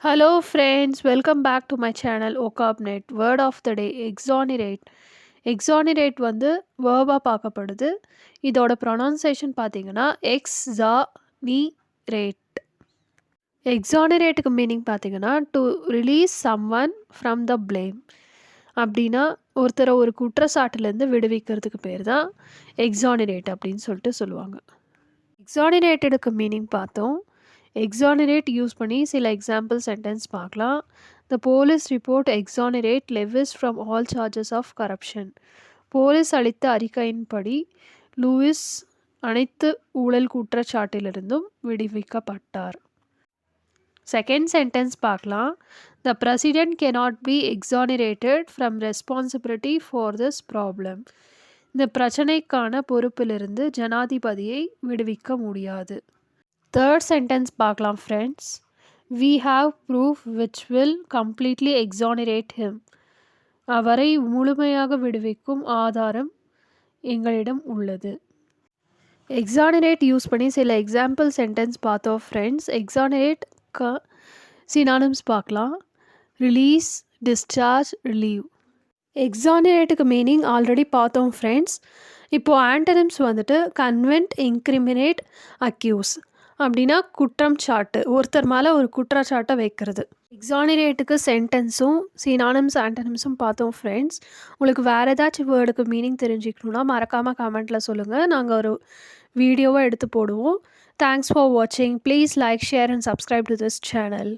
Hello friends, welcome back to my channel OCOPNet. Word of the day exonerate. Exonerate வந்து வேர்பா பார்க்கப்படுது. இதோட pronunciation பார்த்தீங்கன்னா எக்ஸானிரேட். எக்ஸானரேட்டுக்கு meaning பார்த்தீங்கன்னா to release someone from the blame. அப்படின்னா ஒருத்தரை ஒரு குற்றச்சாட்டுலேருந்து விடுவிக்கிறதுக்கு பேர் தான் எக்ஸானரேட் அப்படின்னு சொல்லிட்டு சொல்லுவாங்க. எக்ஸானரேட்டடுக்கு மீனிங் பார்த்தோம். எக்ஸானரேட் யூஸ் பண்ணி சில எக்ஸாம்பிள் சென்டென்ஸ் பார்க்கலாம். The police report exonerate Lewis from all charges of corruption. Police அளித்த அறிக்கையின்படி லூயிஸ் அனைத்து ஊழல் குற்றச்சாட்டிலிருந்தும் விடுவிக்கப்பட்டார். செகண்ட் சென்டென்ஸ் பார்க்கலாம். The president cannot be exonerated from responsibility for this problem. இந்த பிரச்சனைக்கான பொறுப்பிலிருந்து ஜனாதிபதியை விடுவிக்க முடியாது. தேர்ட் சென்டென்ஸ் பார்க்கலாம் friends. We have proof which will completely exonerate him. அவரை முழுமையாக விடுவிக்கும் ஆதாரம் எங்களிடம் உள்ளது. எக்ஸானரேட் யூஸ் பண்ணி சில எக்ஸாம்பிள் சென்டென்ஸ் பார்த்தோம் ஃப்ரெண்ட்ஸ். எக்ஸானரேட் சினானிம்ஸ் பார்க்கலாம். Release, discharge, relieve. எக்ஸானரேட்டுக்கு மீனிங் ஆல்ரெடி பார்த்தோம் ஃப்ரெண்ட்ஸ். இப்போது ஆன்டனிம்ஸ் வந்துட்டு கன்வென்ட், இன்க்ரிமினேட், அக்யூஸ். அப்படின்னா குற்றம் சாட்டு, ஒருத்தர் மேலே ஒரு குற்றச்சாட்டை வைக்கிறது. எக்ஸானரேட்டுக்கு சென்டென்ஸும் சினானிம்ஸ் ஆன்டனிம்ஸும் பார்த்தோம் ஃப்ரெண்ட்ஸ். உங்களுக்கு வேறு ஏதாச்சும் வேர்டுக்கு மீனிங் தெரிஞ்சுக்கணுன்னா மறக்காமல் கமெண்ட்டில் சொல்லுங்கள். நாங்கள் ஒரு வீடியோவை எடுத்து போடுவோம். தேங்க்ஸ் ஃபார் வாட்சிங். Please like, share and subscribe to this channel.